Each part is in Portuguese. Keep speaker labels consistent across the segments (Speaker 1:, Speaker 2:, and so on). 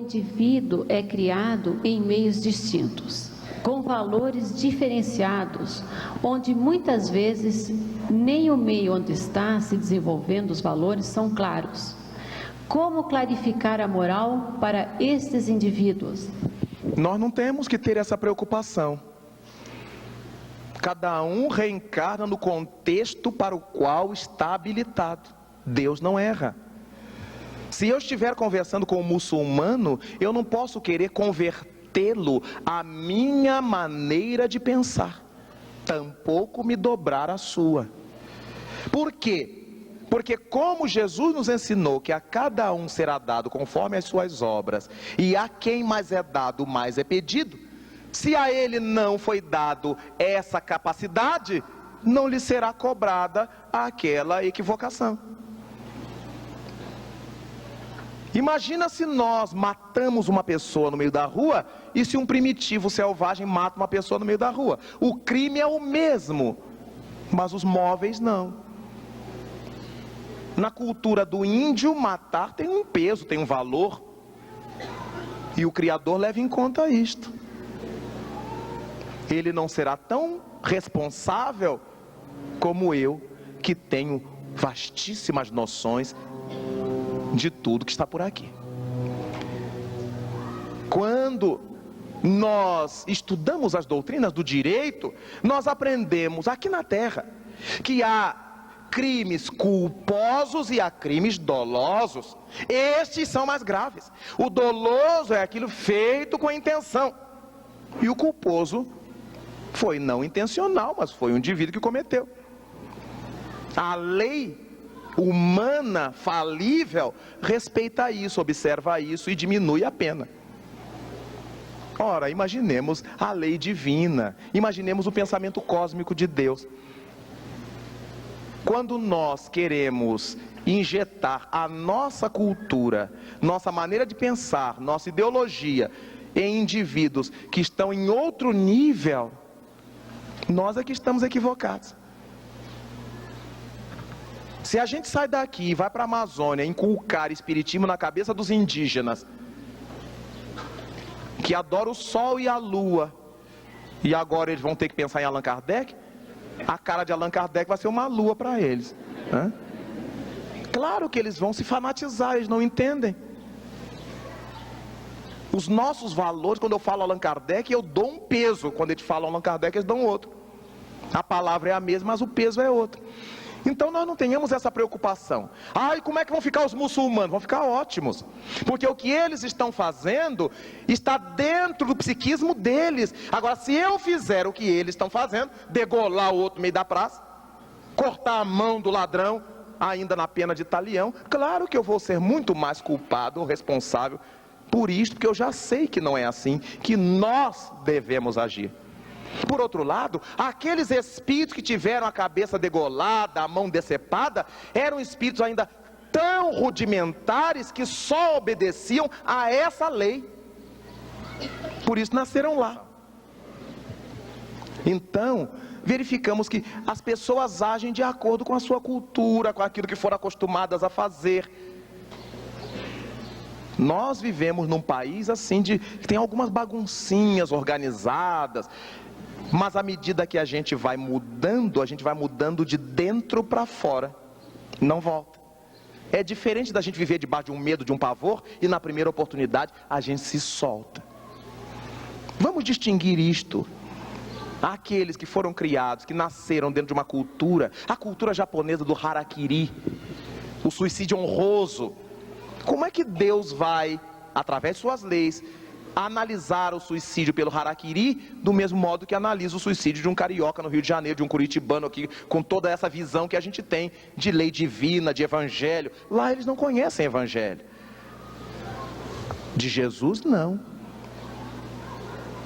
Speaker 1: indivíduo é criado em meios distintos, com valores diferenciados, onde muitas vezes nem o meio onde está se desenvolvendo os valores são claros. Como clarificar a moral para estes indivíduos?
Speaker 2: Nós não temos que ter essa preocupação. Cada um reencarna no contexto para o qual está habilitado. Deus não erra. Se eu estiver conversando com um muçulmano, eu não posso querer convertê-lo à minha maneira de pensar, tampouco me dobrar a sua. Por quê? Porque como Jesus nos ensinou que a cada um será dado conforme as suas obras, e a quem mais é dado, mais é pedido, se a ele não foi dado essa capacidade, não lhe será cobrada aquela equivocação. Imagina se nós matamos uma pessoa no meio da rua e se um primitivo selvagem mata uma pessoa no meio da rua. O crime é o mesmo, mas os móveis não. Na cultura do índio, matar tem um peso, tem um valor. E o Criador leva em conta isto. Ele não será tão responsável como eu, que tenho vastíssimas noções de tudo que está por aqui. Quando nós estudamos as doutrinas do direito, nós aprendemos aqui na Terra que há crimes culposos e há crimes dolosos. Estes são mais graves. O doloso é aquilo feito com intenção, e o culposo foi não intencional, mas foi um indivíduo que cometeu. A lei humana falível respeita isso, observa isso e diminui a pena. Ora, imaginemos a lei divina, imaginemos o pensamento cósmico de Deus. Quando nós queremos injetar a nossa cultura, nossa maneira de pensar, nossa ideologia em indivíduos que estão em outro nível, nós é que estamos equivocados. Se a gente sai daqui e vai para a Amazônia inculcar espiritismo na cabeça dos indígenas, que adoram o sol e a lua, e agora eles vão ter que pensar em Allan Kardec, a cara de Allan Kardec vai ser uma lua para eles, né? Claro que eles vão se fanatizar, eles não entendem. Os nossos valores, quando eu falo Allan Kardec, eu dou um peso. Quando eles falam Allan Kardec, eles dão outro. A palavra é a mesma, mas o peso é outro. Então nós não tenhamos essa preocupação. E como é que vão ficar os muçulmanos? Vão ficar ótimos. Porque o que eles estão fazendo está dentro do psiquismo deles. Agora, se eu fizer o que eles estão fazendo, degolar o outro no meio da praça, cortar a mão do ladrão, ainda na pena de talião, claro que eu vou ser muito mais culpado ou responsável por isto, porque eu já sei que não é assim que nós devemos agir. Por outro lado, aqueles espíritos que tiveram a cabeça degolada, a mão decepada, eram espíritos ainda tão rudimentares que só obedeciam a essa lei. Por isso nasceram lá. Então, verificamos que as pessoas agem de acordo com a sua cultura, com aquilo que foram acostumadas a fazer. Nós vivemos num país assim que tem algumas baguncinhas organizadas, mas à medida que a gente vai mudando de dentro para fora, não volta. É diferente da gente viver debaixo de um medo, de um pavor, e na primeira oportunidade a gente se solta. Vamos distinguir isto. Aqueles que foram criados, que nasceram dentro de uma cultura, a cultura japonesa do harakiri, o suicídio honroso. Como é que Deus vai, através de suas leis, analisar o suicídio pelo harakiri do mesmo modo que analisa o suicídio de um carioca no Rio de Janeiro, de um curitibano aqui, com toda essa visão que a gente tem de lei divina, de evangelho? Lá eles não conhecem evangelho. De Jesus, não.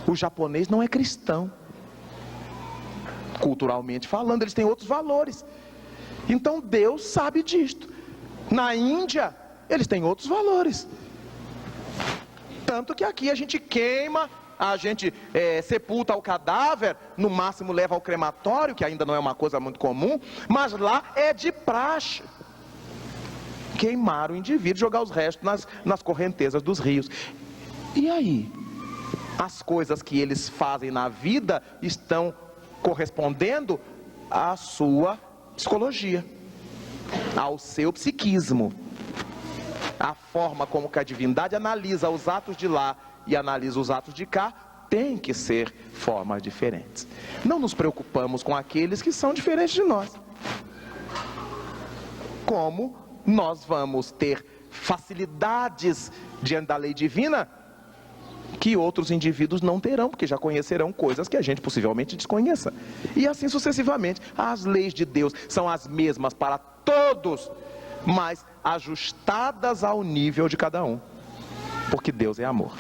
Speaker 2: O japonês não é cristão. Culturalmente falando, eles têm outros valores. Então Deus sabe disto. Na Índia, eles têm outros valores. Tanto que aqui a gente queima, a gente sepulta o cadáver, no máximo leva ao crematório, que ainda não é uma coisa muito comum, mas lá é de praxe queimar o indivíduo, jogar os restos nas correntezas dos rios. E aí? As coisas que eles fazem na vida estão correspondendo à sua psicologia, ao seu psiquismo. A forma como que a divindade analisa os atos de lá e analisa os atos de cá tem que ser formas diferentes. Não nos preocupamos com aqueles que são diferentes de nós. Como nós vamos ter facilidades diante da lei divina que outros indivíduos não terão, porque já conhecerão coisas que a gente possivelmente desconheça. E assim sucessivamente. As leis de Deus são as mesmas para todos, mas ajustadas ao nível de cada um, porque Deus é amor.